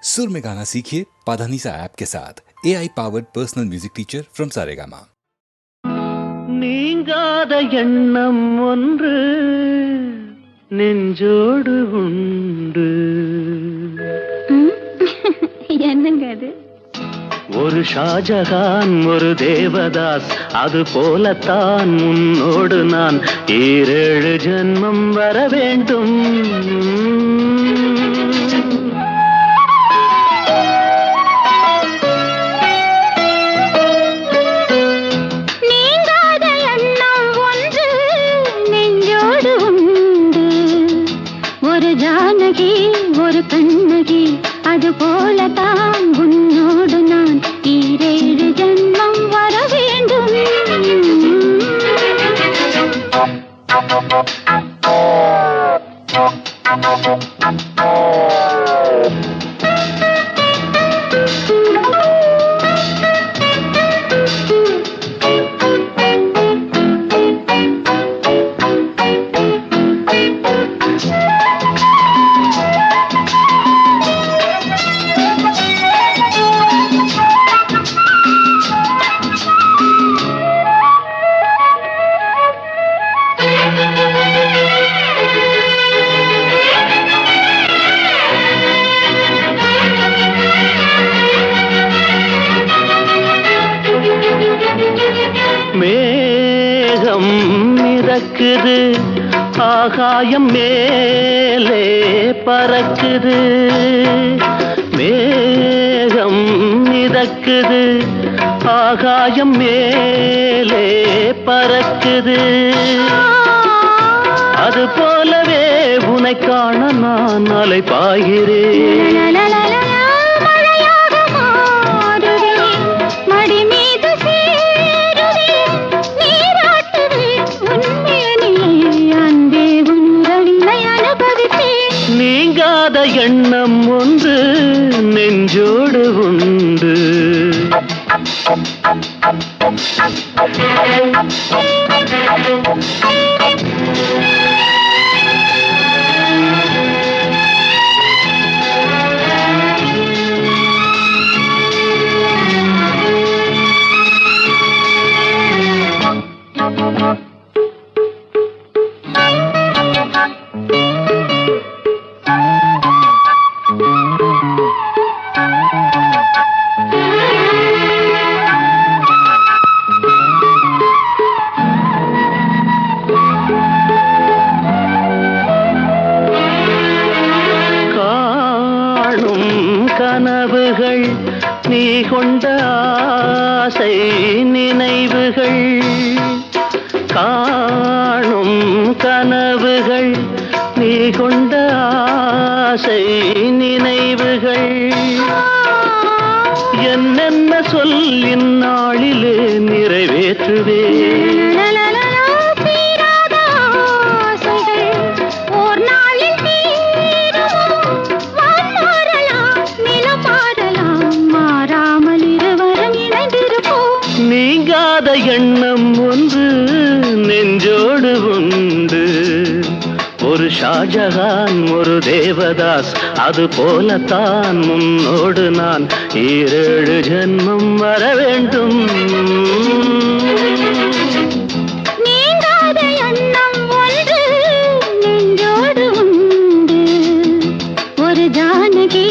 सुर में गाना सीखिए पाधानीसा ऐप के साथ AI powered personal music teacher from Saregama. நீங்காத எண்ணம் ஒன்று நெஞ்சோடு உண்டு. என்னங்க அது? ஒரு ஷாஜகான் ஒரு தேவதாஸ், அது போலத்தான் உன்னோடு நான் 7 ஜென்மம் வர வேண்டும். ஜானகி ஒரு கண்ணகி, அது போலதான் உன்னோடு நான் 7 ஜென்மம் வர வேண்டும். மேகம் மிதக்குது, ஆகாயம் மேலே பறக்குது. மேகம் மிதக்குது, ஆகாயம் மேலே பறக்குது. அது போலவே உன்னை காண நான் அலைபாய்கிறேன். நீங்காத எண்ணம் ஒன்று நெஞ்சோடு உண்டு. கனவுகள் நீ கொண்ட ஆசை நினைவுகள், காணும் கனவுகள் நீ கொண்ட ஆசை நினைவுகள். என்னென்ன சொல்லின் நாளிலே நிறைவேற்றுவேன். நீங்காத எண்ணம் ஒன்று நெஞ்சோடு உண்டு. ஒரு ஷாஜகான் ஒரு தேவதாஸ், அது போலத்தான் உன்னோடு நான் 7 ஜென்மம் வர வேண்டும். நீங்காத எண்ணம் ஒன்று நெஞ்சோடு உண்டு. ஒரு ஜானகி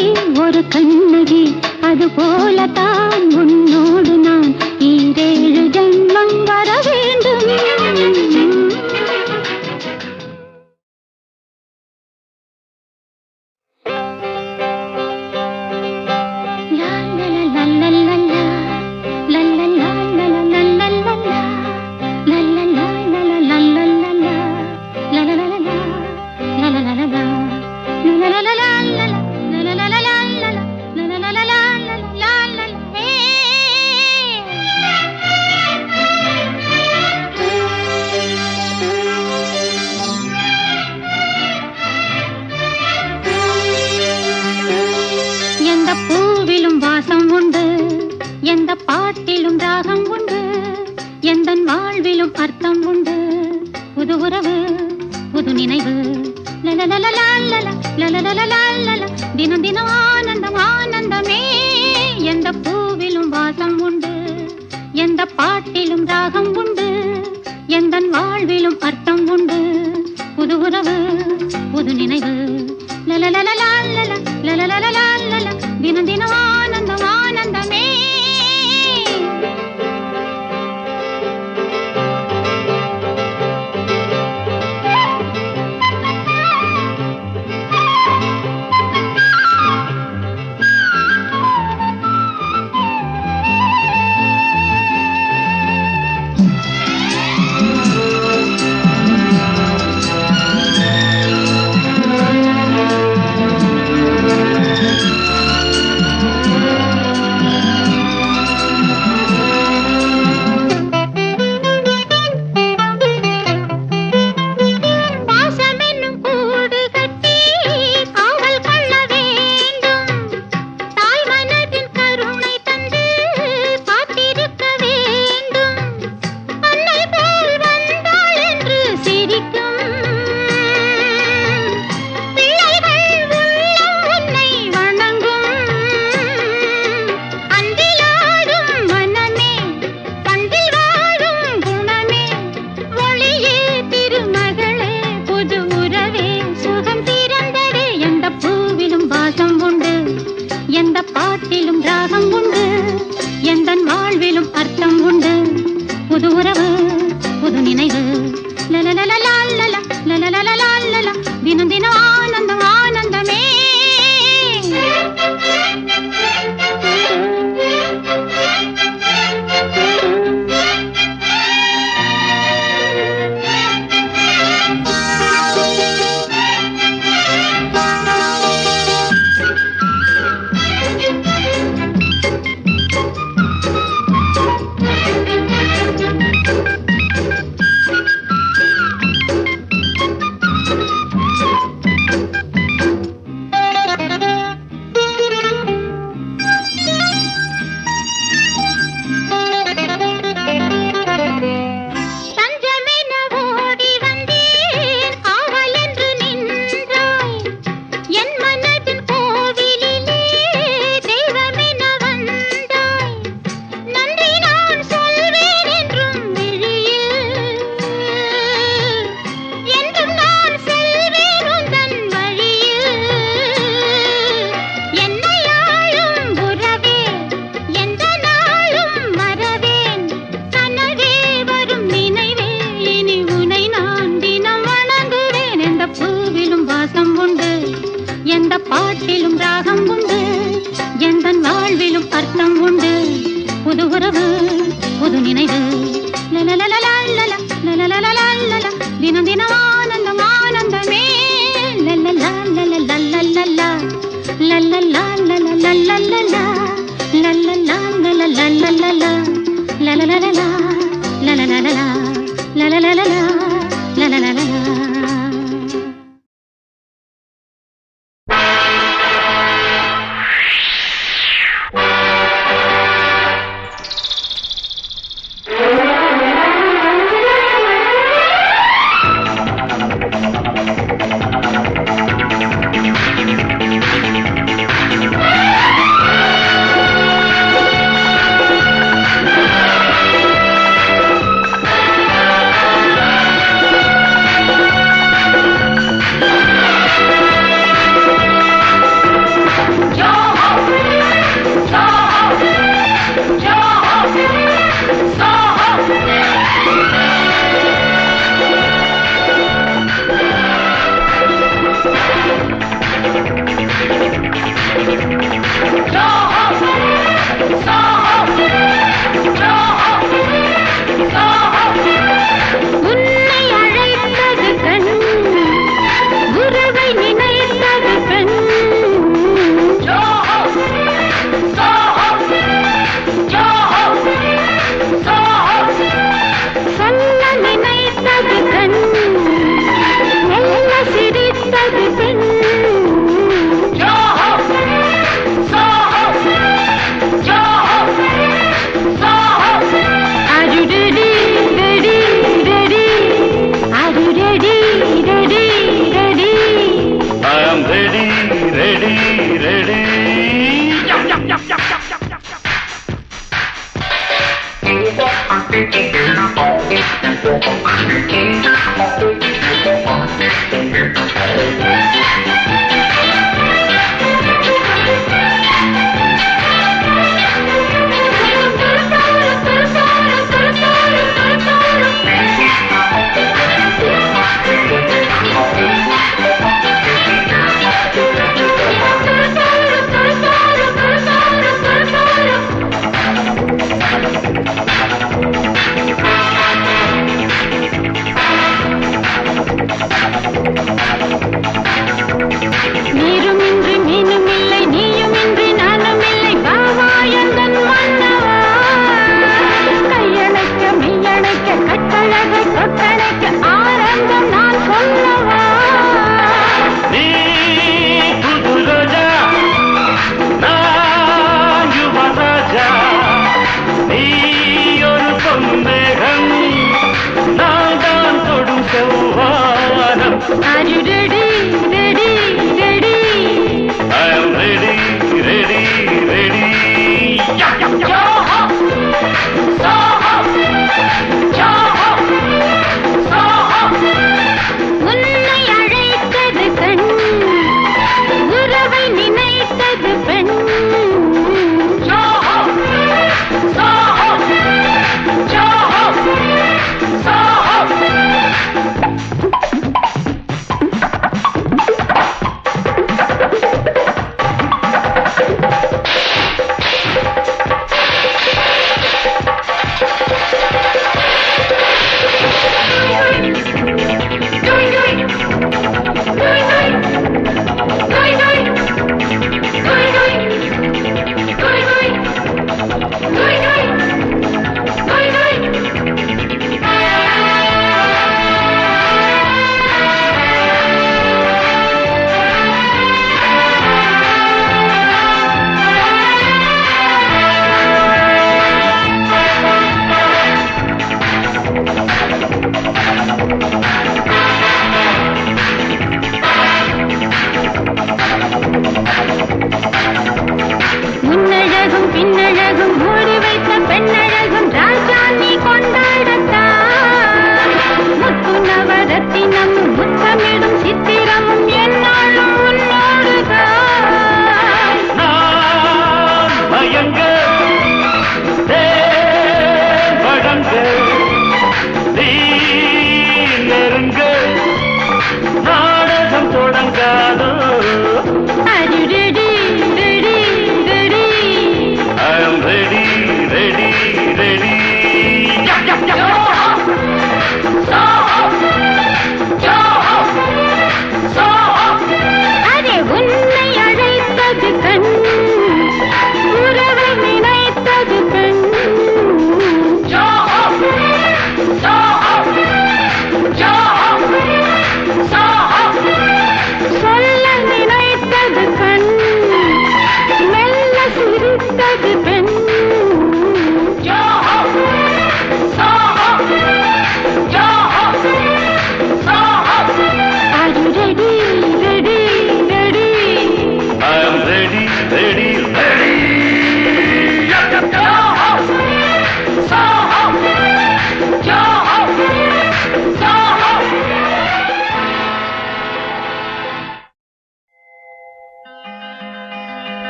ஒரு கண்ணகி, அது போலத்தான் உன்னோடு நான் 7 ஜென்மம் வர வேண்டும். எந்த பாட்டிலும் ராகம் உண்டு, எந்தன் வாழ்விலும் அர்த்தம் உண்டு. புது உறவு புது நினைவு, லலலலலலல, லலலலலலல, தினம் தினம் ஆனந்தம் ஆனந்தம். வாழ்விலும் அர்த்தம் உண்டு. புது உறவு புது நினைவு லலலலலா லலலலலா தினம் தினம் ஆனந்தம் ஆனந்தமே. தினம் தினம் ஆனந்தம் ஆனந்தமே. எந்த பாட்டிலும் ராகம் உண்டு, எந்தன் வாழ்விலும் அர்த்தம் உண்டு. புது உறவு புது நினைவு லலலலலா லலலலலா தினம் தினம் ஆனந்தம் ஆனந்தமே. லலலா லலலலலா லலலா லலலலலா லலலா லலலலலா லலலலலா லலலலலா லலலலலா லலலலலா.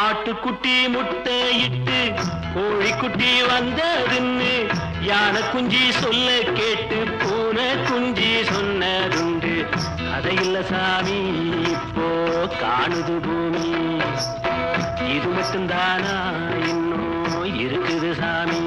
ஆட்டுக்குட்டி முட்டையிட்டு கோழிக்குட்டி வந்ததுன்னு யானை குஞ்சி சொல்ல கேட்டு பூனை குஞ்சி சொன்னதுண்டு. கதையில்ல சாமி இப்போ காணுது பூமி, இது மட்டும்தானா இன்னும் இருக்குது சாமி.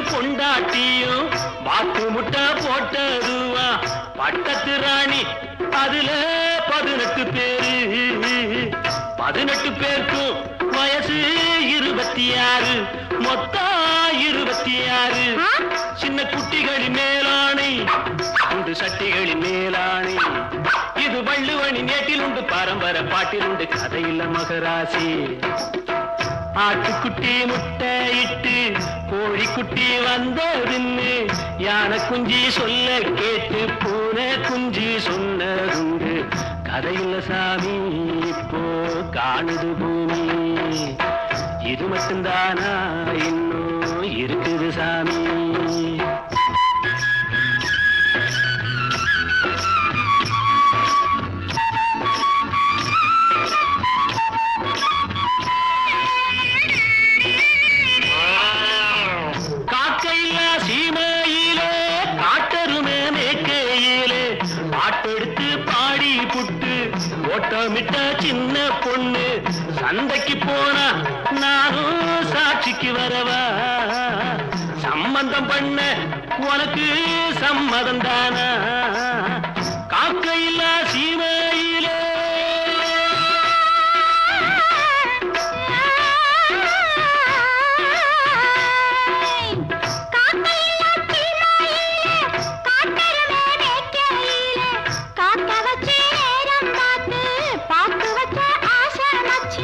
பொண்டாட்டியும் வாக்கு முட்டை போட்டதுவா பட்டத்து ராணி, அதுல 18 பேரு. 18 பேருக்கும் வயசு 26, மொத்தம் 26. சின்ன குட்டிகளின் மேலாணை, உண்டு சட்டிகளின் மேலாணை. இது வள்ளுவனி நேட்டில் உண்டு, பரம்பரை பாட்டில் உண்டு, கதையில்ல மகராசி. ஆட்டுக்குட்டி முட்டையிட்டு கோழிக்குட்டி வந்ததுன்னு யானை குஞ்சி சொல்ல கேட்டு பூனை குஞ்சி சொன்னதுண்டு. கதையில்ல சாமி இப்போ காணுது பூமி, இது மட்டும்தானா இன்னும் இருக்குது சாமி. ஓட்டமிட்ட சின்ன பொண்ணு சந்தைக்கு போனா நானும் சாட்சிக்கு வரவா? சம்பந்தம் பண்ண உனக்கு சம்மதம் தானா? காக்கையில்லா சீமையிலே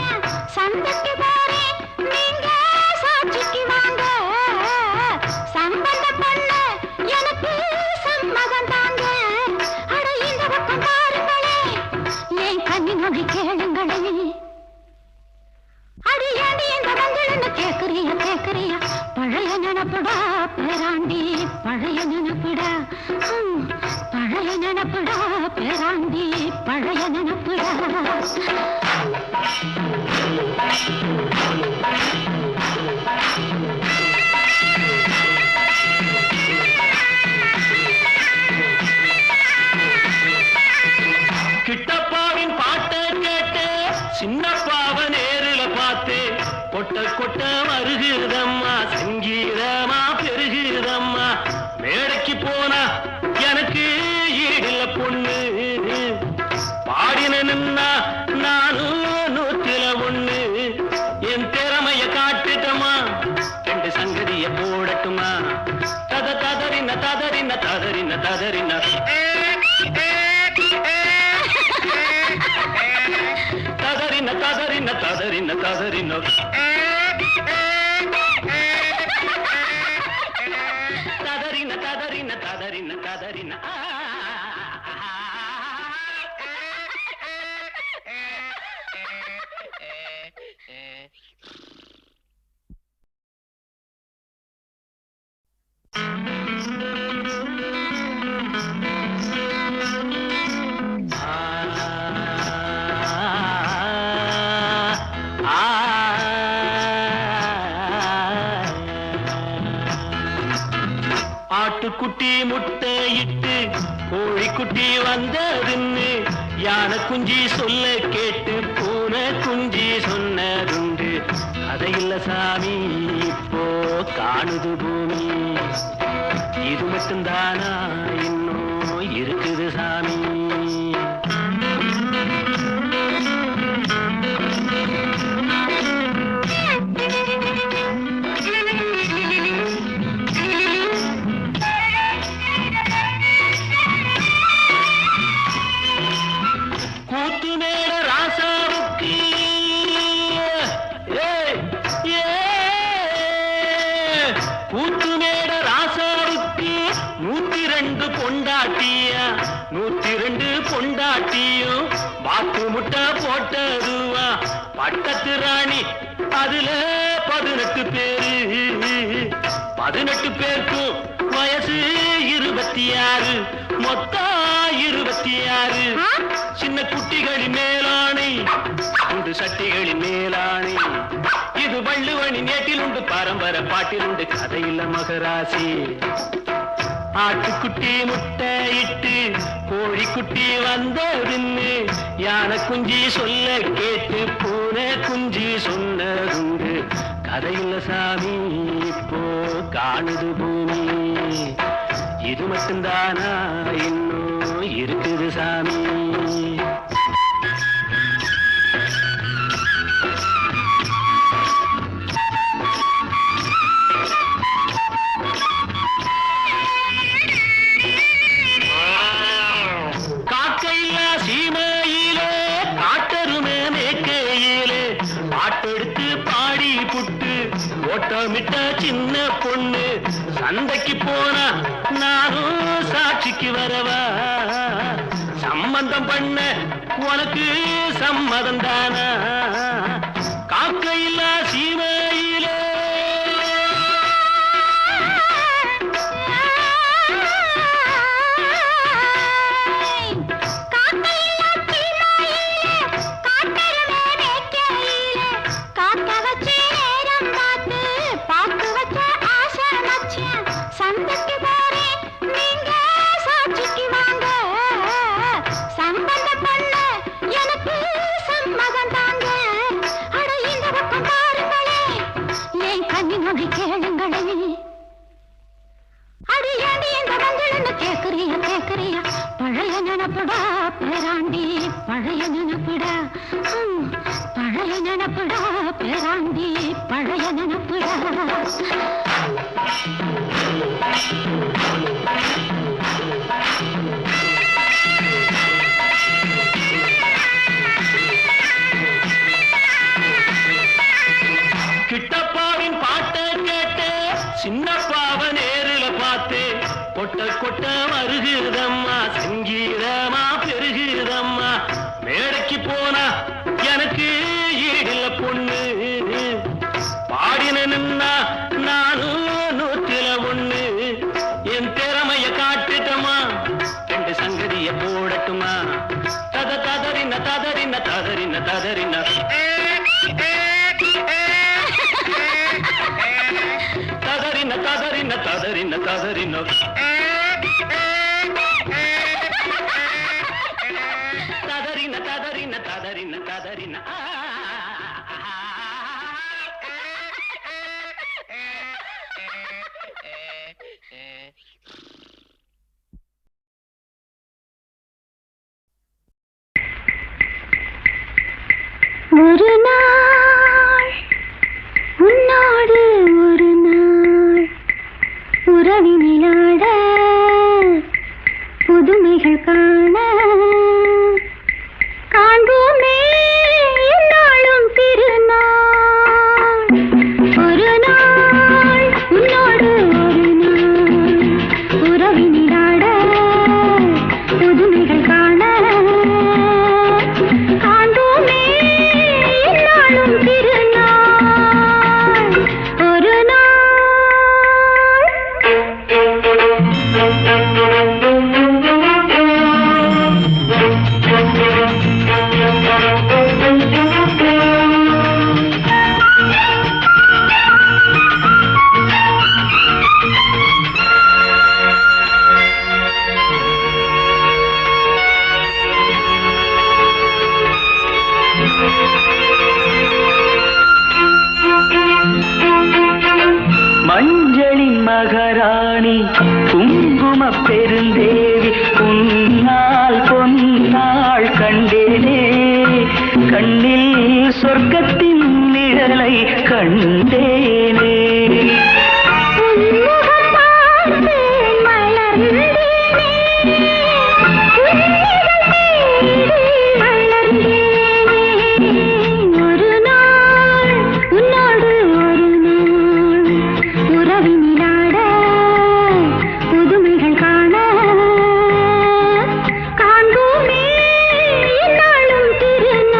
வச்சேன் சந்தைக்கு போறேன் நீங்க சாட்சிக்கு வாங்க சம்பந்த பண்ண எனக்கு சம்மதம் தாங்க அட இந்த பக்கம் பாருங்களே என் கண்ணின் மொழி கேளுங்களே அடியாண்டி இந்த மஞ்சள்னு கேக்குறியா கேக்குறியா பழைய நினப்புடா பேராண்டி பழைய நினப்புடா பழைய நினப்புடா பேராண்டி பழைய நினப்புடா கிட்டப்பாவின் பாட்டை கேட்டு சின்னப்பாவ நேரில பார்த்து கொட்ட கொட்ட வருகிறதம்மா சங்கீதமா பெருகிறதம்மா மேடைக்கு போனா எனக்கு ஈடில்ல பொண்ணு பாடினா நானும் 101 என் திறமைய காட்டுட்டமா ரெண்டு சங்கதிய போடட்டுமா ததறின ததறின ததறின ததறின ததறின ததறின ததறின ததறின ததறின ததறின ததறின ததறின ஆட்டுக்குட்டி முட்டையிட்டு கோழிக்குட்டி வந்ததுன்னு யானை குஞ்சி சொல்ல கேட்டு பூனை குஞ்சி சொன்னதுண்டு அதையில்ல சாமி இப்போ காணுது பூமி இது மட்டும்தானா இன்னும் இருக்குது சாமி கூத்துமேட ராசாவுக்கு 102 பொண்டாட்டியா 102 பொண்டாட்டியும் வாக்கு முட்டை போட்டதுவா பட்டத்து ராணி அதுல 18 பேரு 18 பேருக்கும் வயசு 26 மொத்தம் 26 சின்ன குட்டிகளின் மேலாணை உண்டு சட்டிகளின் மேலாணை இது வள்ளுவனி நேட்டில் உண்டு பரம்பரை பாட்டில் உண்டு கதையில்ல மகராசி ஆட்டுக்குட்டி முட்டையிட்டு கோழிக்குட்டி வந்ததுன்னு யானை குஞ்சி சொல்ல கேட்டு பூனை குஞ்சி சொன்னதுண்டு கதையில்ல சாமி இப்போ காணுது பூமி இது மட்டும்தானா இன்னும் இருக்குது சாமி ஓட்டமிட்ட சின்ன பொண்ணு சந்தைக்கு போனா நானும் சாட்சிக்கு வரவா சம்பந்தம் பண்ண உனக்கு சம்மதம் தானா காக்கையில்லா சீமையிலே பழைய நினப்புடா பேராண்டி பழைய நினப்புடா பழைய நினப்புடா பேராண்டி பழைய நினப்புடா கொட்ட வருகுதம்மா, சங்கீதமா பெருகுதம்மா. மேடைக்கு போனா எனக்கு ஈடில்ல பொண்ணு, பாடினா நானும் 101. என் திறமைய காட்டுட்டமா, 2 சங்கதிய போடட்டுமா? ததறின ததறின ததறின ததறின ததறின ததறின ததறின ததறின ததறின ததறின ததறின ததறின. ஒரு நாள் உன்னோடு ஒரு நாள் உறவினிலாட புதுமைகள் காண காண்போமே என்னாலும் திருநாள். ஒரு நாள் உன்னோடு ஒரு நாள் உறவினிலாட புதுமைகள் காண காண்போமே என்னாலும் திருநாள். ஒரு நாள் மஞ்சளின் மகாராணி குங்கும பெருந்தேவி, உன்னால் பொன்னாள் கண்டேனே, கண்ணில் சொர்க்கத்தின் நிழலை கண்டேனே. ஒரு நாள் உன்னோடு ஒரு நாள் உறவினிலாட புதுமைகள் காண காண்போமே என்னாலும் திருநாள்.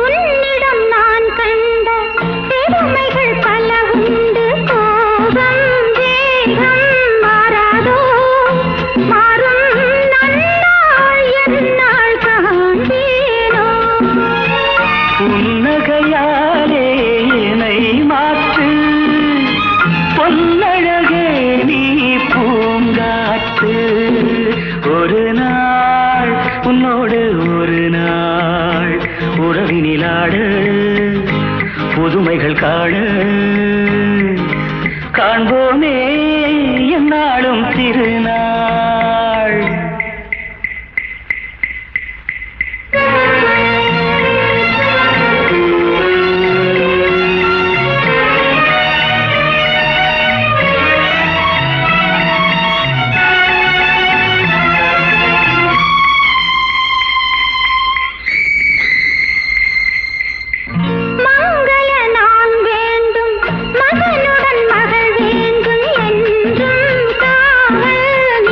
உன்னிடம் நான் கண்ட பெருமைகள் பல உண்டு, கோபம் வேகம் மாறாதோ, மாறும் நன்னாள் எந்நாள் காண்பேனோ. புன்னகையாலே என்னை மாற்று, பொன்னழகே நீ பூங்காற்று. ஒரு நாள் உன்னோடு ஒரு நாள் உறவினிலாடு புதுமைகள் காண காண்போமே என்னாலும் திருநாள். மங்கள நான் வேண்டும், மகனுடன் மகள் வேண்டும் என்றும் காவல்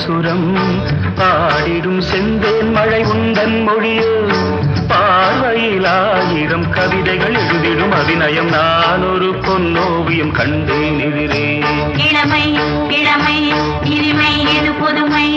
சுரம் பாடிடும் செந்தேன் மழை உந்தன் மொழியோ பார்வையில் 1000 கவிதைகள் எழுதிடும் அபிநயம் நான் ஒரு பொன்னோவியம் கண்டேன் எதிரே இளமை இளமை இனிமை இது புதுமை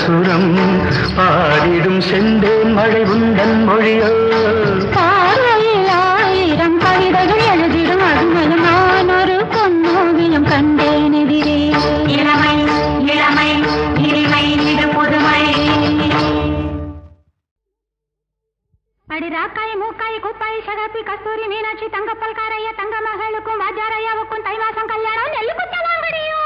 சுரம் பாடிடும் செந்தேன் மழை உந்தன் மொழியோ பார்வையில் 1000 கவிதைகள் எழுதிடும் அருமையும் நான் ஒரு பொன்னோவியம் கண்டேன் எதிரே இளமை இளமை இனிமை இது புதுமை அடிராக்காய் மூக்காய் குப்பாய் சகப்பி கஸ்தூரி மீனாட்சி தங்கப்பல் காரைய தங்க மகளுக்கும் வாஜாரையாவுக்கும் தை மாசம் கல்யாணம் நெல்லு குத்தலாங்கடியோ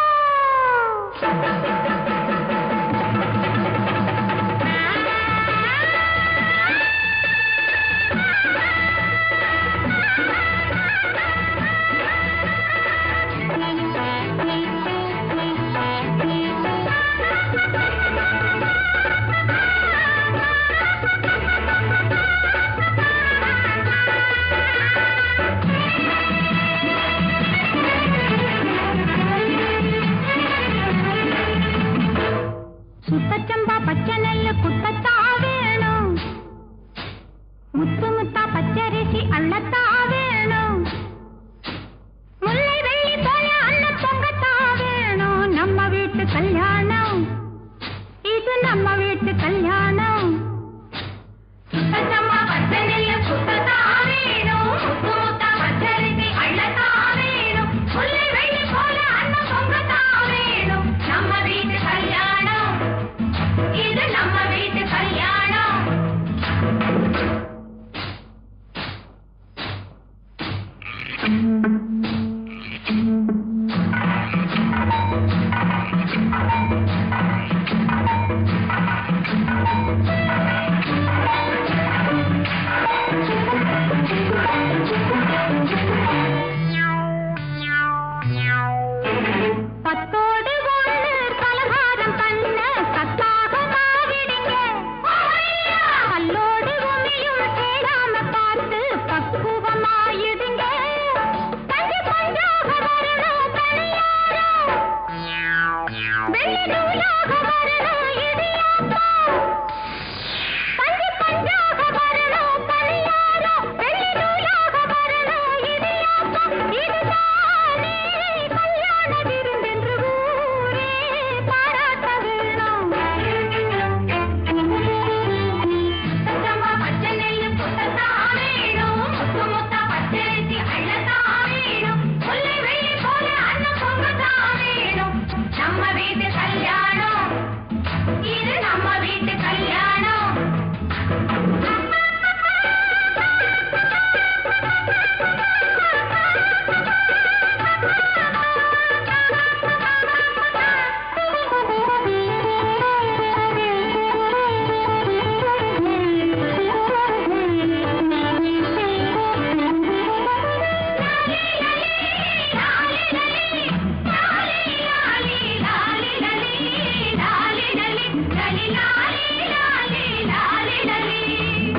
முத்து முத்தா பச்சரிசி அள்ளத்தா வேணும், முல்லை வெள்ளி போல அன்னம் பொங்கத்தா வேணும். நம்ம வீட்டு கல்யாணம், இது நம்ம வீட்டு கல்யாணம். சுத்தமா பச்சை நெல்லு சுத்தத்தா வேணும், முத்து முத்தா பச்சரிசி அள்ளத்தா வேணும், முல்லை வெள்ளி போல அன்னம் பொங்கத்தா வேணும். நம்ம வீட்டு கல்யாணம், இது நம்ம வீட்டு கல்யாணம். பத்தோடு ஒன்று பலகாரம் பண்ண சத்தாக மாவிடுங்க, கல்லோடு உமியும் தேடாம பார்த்து பக்குவமாயிடுங்க. பஞ்சு பஞ்சாக வரணும் பணியாரம், வெள்ளி நூலாக வரணும் இடியாப்பம். பஞ்சு பஞ்சாக வரணும் பணியாரம், வெள்ளி நூலாக வரணும் இடியாப்பம். இதுதானே கல்யாண விருந்தென்று ஊரே பாராட்ட வேணும். சுத்தமா பச்சை நெல்லு புத்தத்தா வேணும், முத்து முத்தா பச்சரிசி அள்ளத்தா வேணும், முல்லை வெள்ளி போல அன்னம் பொங்கத்தா வேணும். நம்ம வீட்டு கல்யாணம், இது நம்ம வீட்டு கல்யாணம்.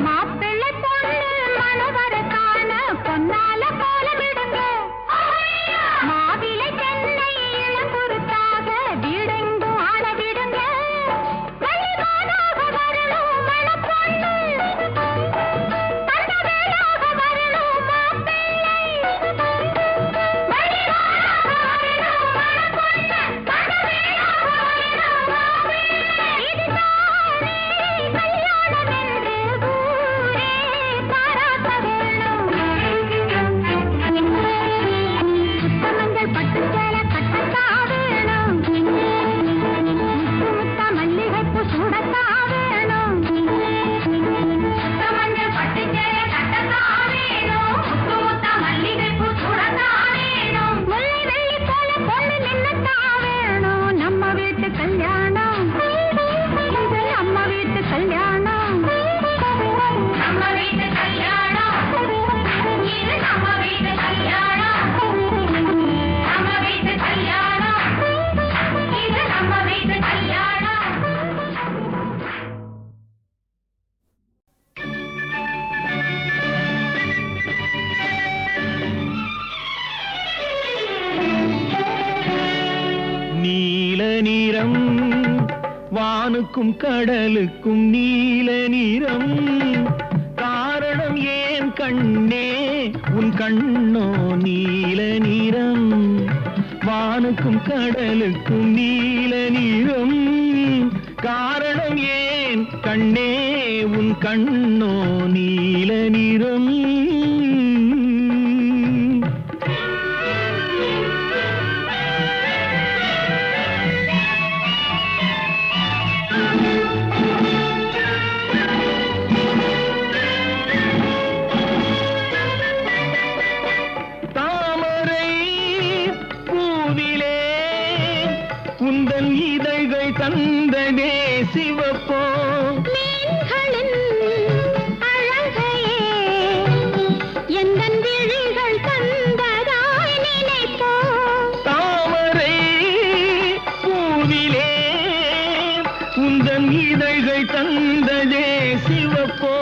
மாப்பிள்ளை பொண்ணு மணவர காண பொன்னால கோலமிடுங்க, மாவிலை தென்னை இளங்குருத்தாக வீடெங்கும் ஆட விடுங்க. வள்ளிமானாக வரணும் மணப்பொண்ணு, தங்கவேலாக வரணும் மாப்பிள்ளை. வள்ளிமானாக வரணும் மணப்பொண்ணு, தங்கவேலாக வரணும் மாப்பிள்ளை. இதுதானே கல்யாணம் என்று ஊரே பாராட்ட வேணும். சுத்தமஞ்சள் பட்டு சேலை கட்டத்தா வேணும், முத்து முத்தா மல்லிகைப்பூ சூடத்தா வேணும். சுத்தமஞ்சள் பட்டு சேலை கட்டத்தா வேணும், முத்து முத்தா மல்லிகைப்பூ சூடத்தா வேணும், முல்லை வெள்ளி போல பொண்ணு நின்னத்தா வேணும். நம்ம வீட்டு கல்யாணம், இது நம்ம வீட்டு கல்யாணம். நம்ம வீட்டு கல்யாணம், இது நம்ம வீட்டு கல்யாணம். நம்ம வீட்டு கல்யாணம், இது நம்ம வீட்டு கல்யாணம். நீல நிறம் வானுக்கும் கடலுக்கும் நீல நிறம், காரணம் ஏன் கண்ணே உன் கண்ணோ நீல நிறம். வானுக்கும் கடலுக்கும் நீல நிறம், காரணம் ஏன் கண்ணே உன் கண்ணோ நீல நிறம். தாமரை பூவிலே உந்தன் இதழ்கள் தந்ததே சிவப்போ, மீன்களின் அழகையே எந்தன் விழிகள் தந்ததாய் நினைப்போ. தாமரை பூவிலே உந்தன் இதழ்கள் தந்ததே சிவப்போ,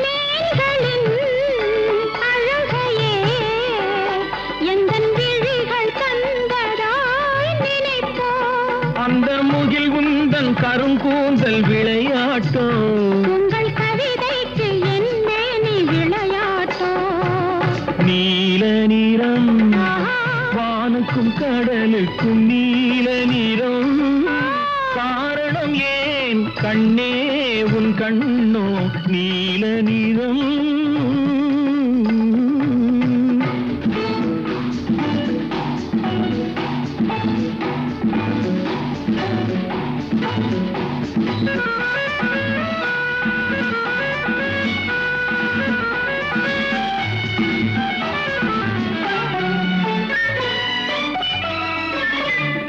மீன்களின் அழகையே எந்தன் விழிகள் தந்ததாய் நினைப்போ. அந்த முகில் உந்தன் கருங்கூந்தல் விளையாட்டோ, உங்கள் கவிதைக்கு என்னே நீ கடலுக்கும் நீல நிறம் காரணம் ஏன் கண்ணே உன் கண்ணோ நீல நிறம்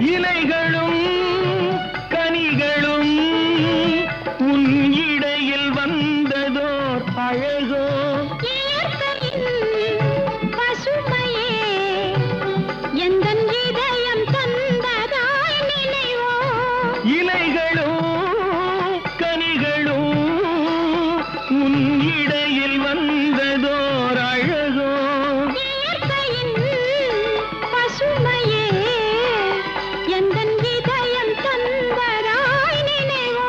இலைகளும் கனிகளும் உன் இடையில் வந்ததோர் அழகோ பசுமையே எந்தன் இதயம் தந்ததாய் நினைவோ இலைகளும் கனிகளும் உன் இடையில் வந்ததோர் அழகோ இயற்கையின் பசுமையே எந்தன் இதயம் தந்ததாய் நினைவோ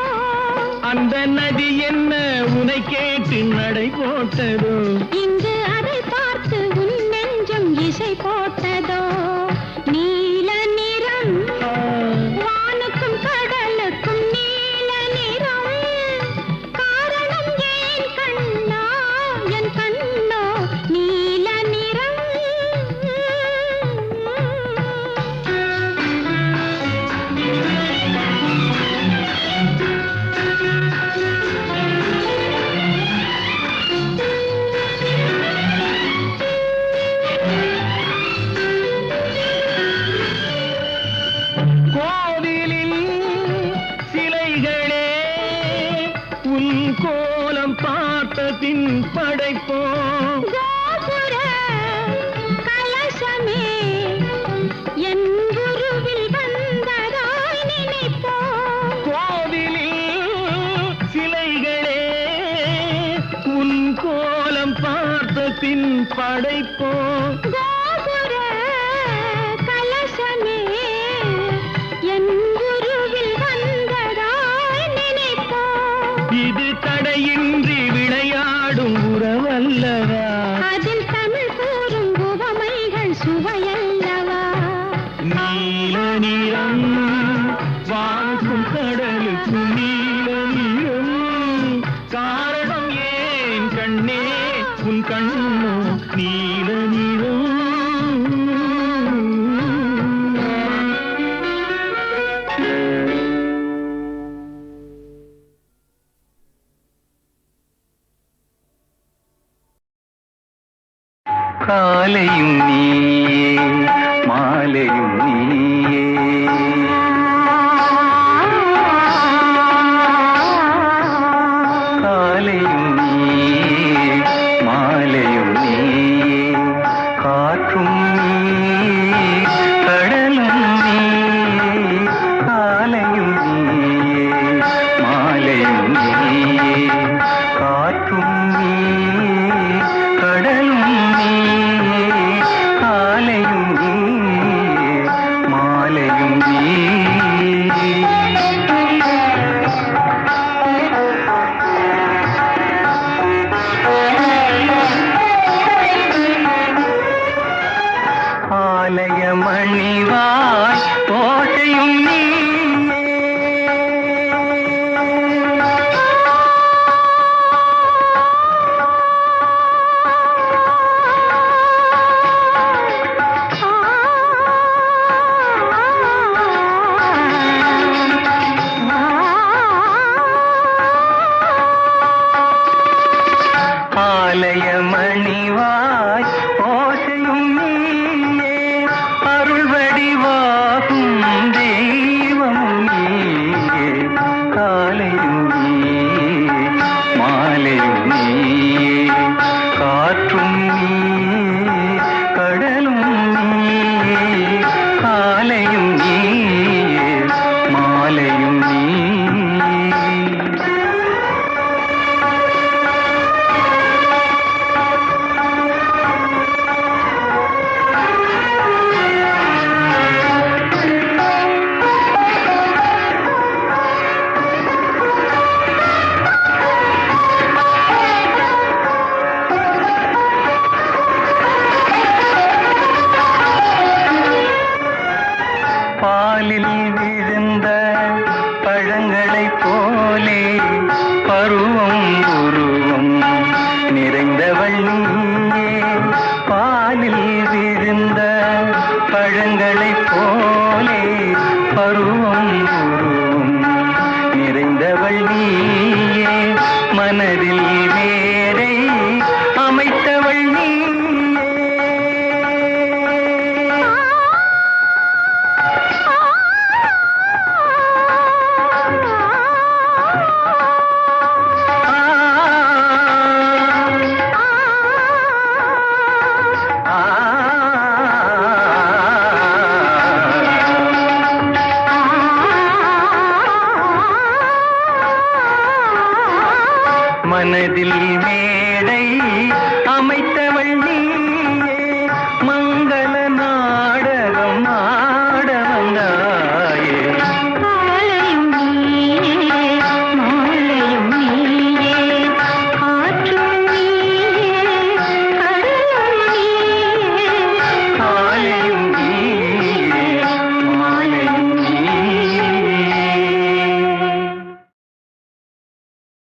அந்த நதி என்ன உனை கேட்டு நடை போட்டதோ இங்கு அதை பார்த்து உன் நெஞ்சம் இசை போட்டதோ நீல நிறம் வானுக்கும் கடலுக்கும் நீல நிறம் காரணம் ஏன் கண்ணா என் கண்ணோ நீல நிறம் கோவிலின் சிலைகளே உன் கோலம் பார்த்த பின் படைப்போ கோபுர கலசமே என் குருவில் வந்ததாய் நினைப்போ கோவிலில் சிலைகளே உன் கோலம் பார்த்த பின் படைப்போ கோபுர கலசமே என் குருவில் வந்ததாய் நினைப்போ இது தடையின்றி விளையாடும் உறவல்லவா அதில் தமிழ் கூறும் உவமைகள் சுவையல்லவா நீல நிறம் வானுக்கும் கடலுக்கும் நீல நிறம் காரணம் ஏன் கண்ணே உன் கண்ணோ நீல நிறம் காலையும் நீயே மாலையும் நீயே காலையும் நீயே மாலையும் நீயே காற்றும் நீயே கடலும் நீயே காலையும் நீயே மாலையும் நீயே காற்றும் நீயே கடலும் நீயே காலையும் நீயே மாலையும் நீயே ஆலய மணிவாய் ஓசையும் நீயே ஆலய மணிவாய் ஓசையும் நீயே அருள் வடிவாகும் தெய்வமும் நீயே காலையும் நீயே மாலையும் நீயே காற்றும் நீயே கடலும் நீயே காலையும் நீயே மாலையும் நீயே உருவம் நிறைந்தவள் நீயே பாலில் விழுந்த பழங்களைப் போலே பருவம் உருவம் நிறைந்தவள் நீயே மனதில் மேடை அமைத்தவள் நீயே மனதில் மேடை அமைத்தவள் நீ